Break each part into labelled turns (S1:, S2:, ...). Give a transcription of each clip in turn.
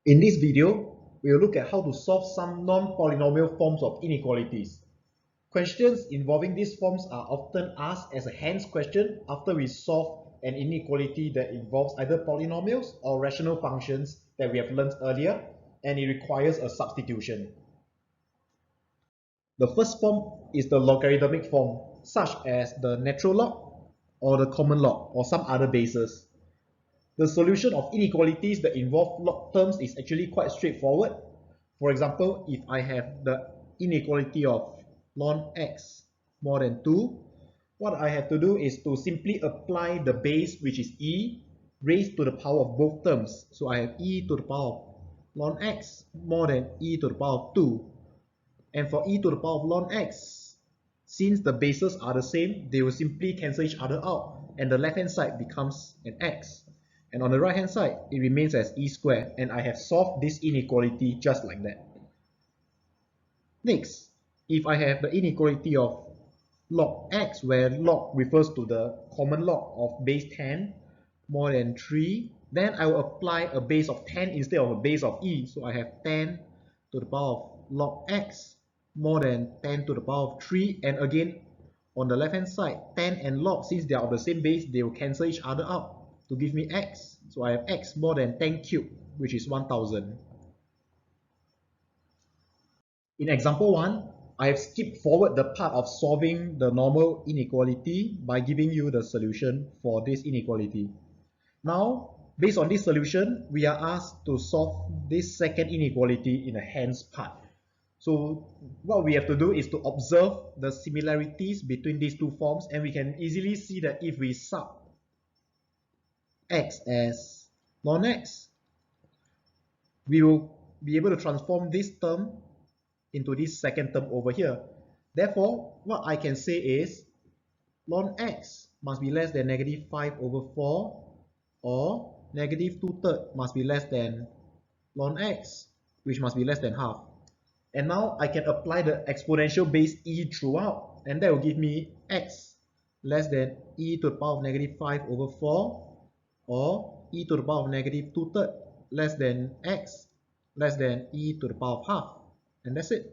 S1: In this video, we will look at how to solve some non-polynomial forms of inequalities. Questions involving these forms are often asked as a hands question after we solve an inequality that involves either polynomials or rational functions that we have learned earlier, and it requires a substitution. The first form is the logarithmic form, such as the natural log or the common log or some other basis. The solution of inequalities that involve log terms is actually quite straightforward. For example, if I have the inequality of ln x more than 2, what I have to do is to simply apply the base, which is e, raised to the power of both terms. So I have e to the power of ln x more than e to the power of 2. And for e to the power of ln x, since the bases are the same, they will simply cancel each other out, and the left hand side becomes an x. And on the right hand side, it remains as e squared, and I have solved this inequality just like that. Next, if I have the inequality of log x, where log refers to the common log of base 10 more than 3, then I will apply a base of 10 instead of a base of e. So I have 10 to the power of log x more than 10 to the power of 3, and again on the left hand side, 10 and log, since they are of the same base, they will cancel each other out to give me x. So I have x more than 10 cubed, which is 1000. In example 1, I have skipped forward the part of solving the normal inequality by giving you the solution for this inequality. Now, based on this solution, we are asked to solve this second inequality in a hands part. So what we have to do is to observe the similarities between these two forms, and we can easily see that if we sub x as ln x, we will be able to transform this term into this second term over here. Therefore, what I can say is ln x must be less than negative 5 over 4, or negative 2/3 must be less than ln x, which must be less than half. And now I can apply the exponential base e throughout, and that will give me x less than e to the power of negative 5 over 4, or e to the power of negative 2/3 less than x less than e to the power of half. And that's it.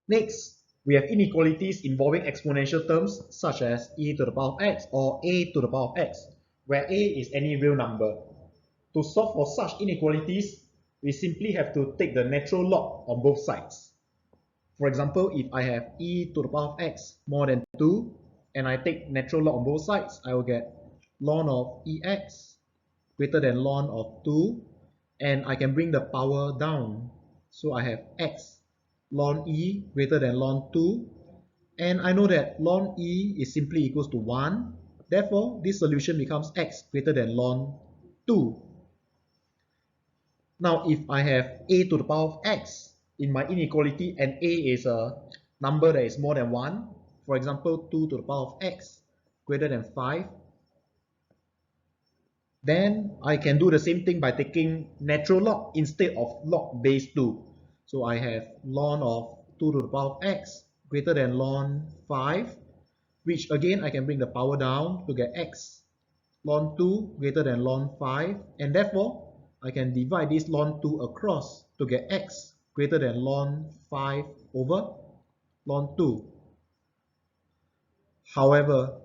S1: Next, we have inequalities involving exponential terms such as e to the power of x or a to the power of x, where a is any real number. To solve for such inequalities, we simply have to take the natural log on both sides. For example, if I have e to the power of x more than 2, and I take natural log on both sides, I will get ln of ex greater than ln of 2, and I can bring the power down. So I have x ln e greater than ln 2, and I know that ln e is simply equals to 1. Therefore, this solution becomes x greater than ln 2. Now, if I have a to the power of x in my inequality, and a is a number that is more than 1, for example, 2 to the power of x greater than 5, then I can do the same thing by taking natural log instead of log base 2. So I have ln of 2 to the power of x greater than ln 5, which again I can bring the power down to get x ln 2 greater than ln 5, and therefore I can divide this ln 2 across to get x greater than ln 5 over ln 2. However,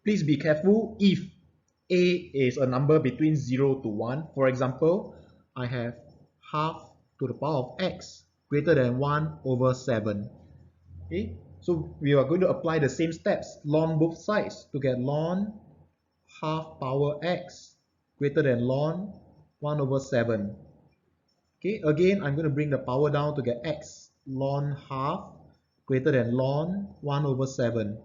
S1: please be careful if a is a number between 0 to 1. For example, I have half to the power of x greater than 1 over 7. Okay, so we are going to apply the same steps, ln both sides, to get ln half power x greater than ln 1 over 7. Okay, again, I'm going to bring the power down to get x ln half greater than ln 1 over 7.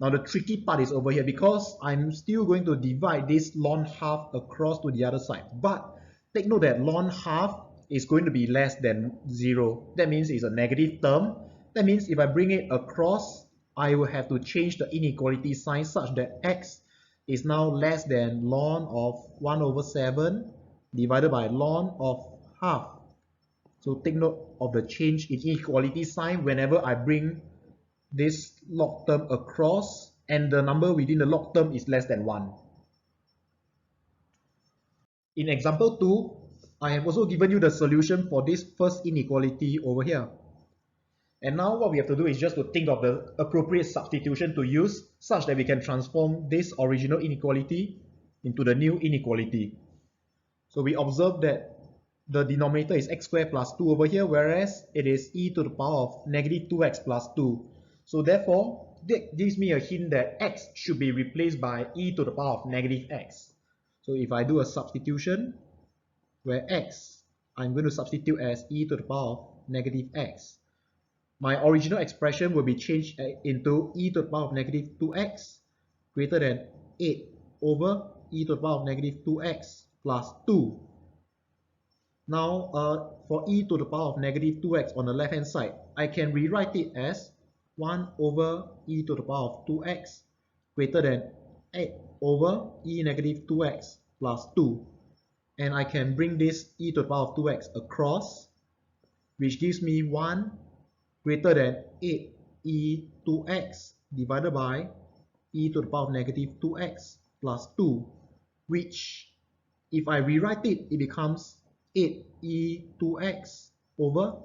S1: Now the tricky part is over here, because I'm still going to divide this ln half across to the other side. But take note that ln half is going to be less than 0. That means it's a negative term. That means if I bring it across, I will have to change the inequality sign such that x is now less than ln of 1 over 7 divided by ln of half. So take note of the change in inequality sign whenever I bring this log term across and the number within the log term is less than 1. In example 2, I have also given you the solution for this first inequality over here. And now what we have to do is just to think of the appropriate substitution to use such that we can transform this original inequality into the new inequality. So we observe that the denominator is x squared plus 2 over here, whereas it is e to the power of negative 2x plus 2. So therefore, that gives me a hint that x should be replaced by e to the power of negative x. So if I do a substitution where x, I'm going to substitute as e to the power of negative x. My original expression will be changed into e to the power of negative 2x greater than 8 over e to the power of negative 2x plus 2. Now, for e to the power of negative 2x on the left hand side, I can rewrite it as 1 over e to the power of 2x greater than 8 over e negative 2x plus 2. And I can bring this e to the power of 2x across, which gives me 1 greater than 8 e 2x divided by e to the power of negative 2x plus 2, which if I rewrite it, it becomes 8e 2x over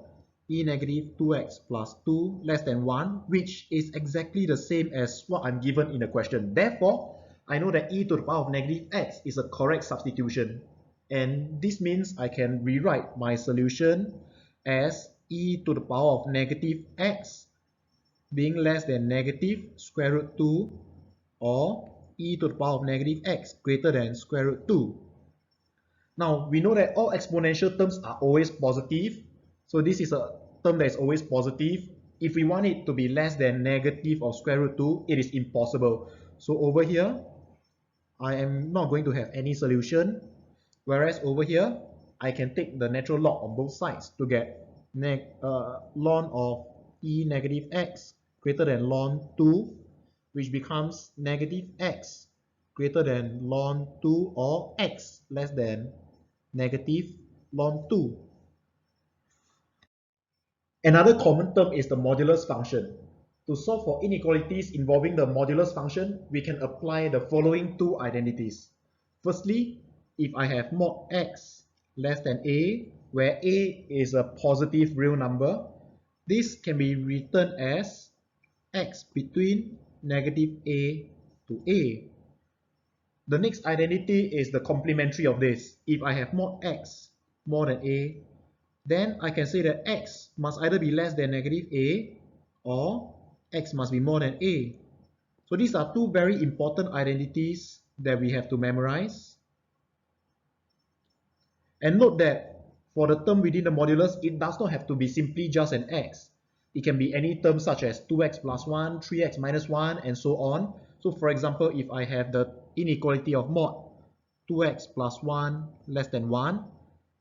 S1: e negative 2x plus 2 less than 1, which is exactly the same as what I'm given in the question. Therefore, I know that e to the power of negative x is a correct substitution. And this means I can rewrite my solution as e to the power of negative x being less than negative square root 2 or e to the power of negative x greater than square root 2. Now, we know that all exponential terms are always positive. So this is a term that is always positive. If we want it to be less than negative or square root 2, it is impossible. So over here, I am not going to have any solution. Whereas over here, I can take the natural log on both sides to get ln of e negative x greater than ln 2, which becomes negative x greater than ln 2 or x less than negative ln 2. Another common term is the modulus function. To solve for inequalities involving the modulus function, we can apply the following two identities. Firstly, if I have mod x less than a, where a is a positive real number, this can be written as x between negative a to a. The next identity is the complementary of this. If I have mod x more than a, then I can say that x must either be less than negative a or x must be more than a. So these are two very important identities that we have to memorize. And note that for the term within the modulus, it does not have to be simply just an x. It can be any term such as 2x plus 1, 3x minus 1, and so on. So for example, if I have the inequality of mod 2x plus 1 less than 1,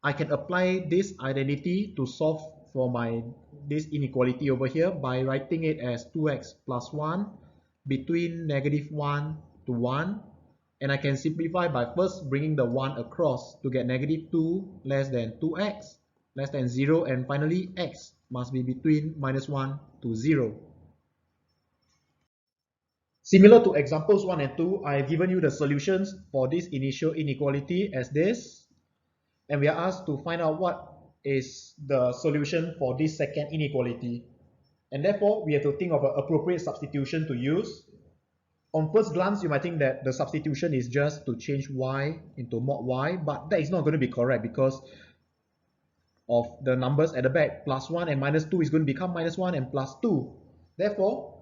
S1: I can apply this identity to solve for this inequality over here by writing it as 2x plus 1 between negative 1 to 1. And I can simplify by first bringing the 1 across to get negative 2 less than 2x less than 0, and finally x must be between minus 1 to 0. Similar to examples 1 and 2, I have given you the solutions for this initial inequality as this, and we are asked to find out what is the solution for this second inequality. And therefore, we have to think of an appropriate substitution to use. On first glance, you might think that the substitution is just to change y into mod y, but that is not going to be correct because of the numbers at the back. Plus 1 and minus 2 is going to become minus 1 and plus 2. Therefore,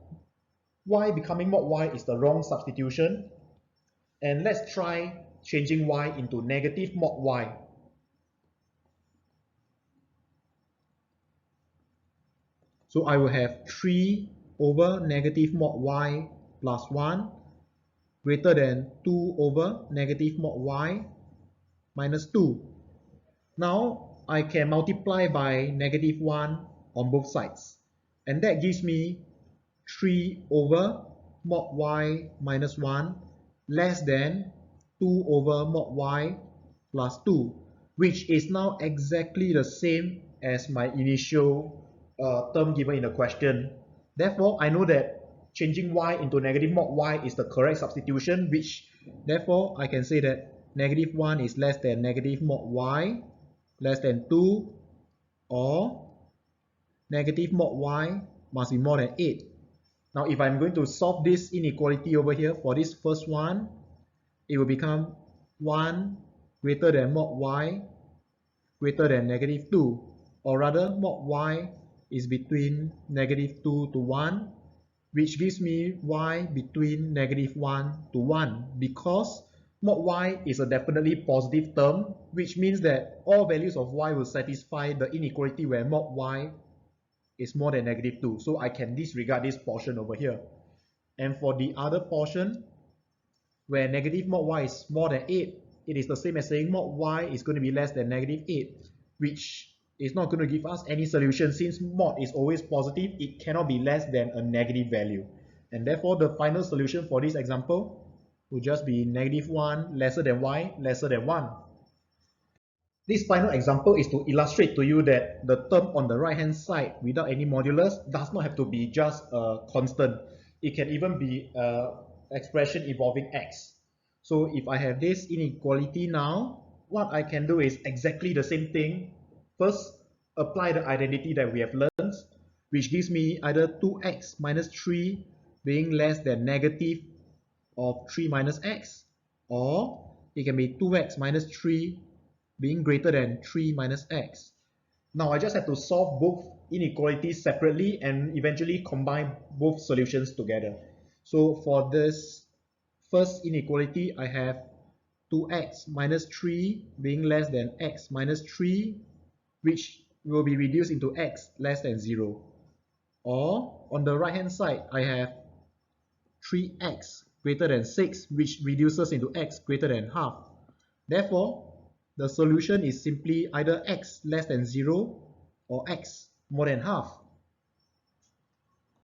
S1: y becoming mod y is the wrong substitution. And let's try changing y into negative mod y. So I will have 3 over negative mod y plus 1 greater than 2 over negative mod y minus 2. Now I can multiply by negative 1 on both sides. And that gives me 3 over mod y minus 1 less than 2 over mod y plus 2, which is now exactly the same as my initial term given in the question. Therefore, I know that changing y into negative mod y is the correct substitution, which therefore I can say that negative 1 is less than negative mod y less than 2, or negative mod y must be more than 8. Now if I'm going to solve this inequality over here, for this first one, it will become 1 greater than mod y greater than negative 2, or rather mod y is between negative 2 to 1, which gives me y between negative 1 to 1, because mod y is a definitely positive term, which means that all values of y will satisfy the inequality where mod y is more than negative 2. So I can disregard this portion over here. And for the other portion, where negative mod y is more than 8, it is the same as saying mod y is going to be less than negative 8, which is not going to give us any solution. Since mod is always positive, it cannot be less than a negative value. And therefore, the final solution for this example will just be negative 1 lesser than y lesser than 1. This final example is to illustrate to you that the term on the right hand side without any modulus does not have to be just a constant. It can even be an expression involving x. So if I have this inequality now, what I can do is exactly the same thing. First, apply the identity that we have learned, which gives me either 2x minus 3 being less than negative of 3 minus x, or it can be 2x minus 3 being greater than 3 minus x. Now I just have to solve both inequalities separately and eventually combine both solutions together. So for this first inequality, I have 2x minus 3 being less than x minus 3, which will be reduced into x less than 0. Or on the right hand side, I have 3x greater than 6, which reduces into x greater than half. Therefore, the solution is simply either x less than 0 or x more than half.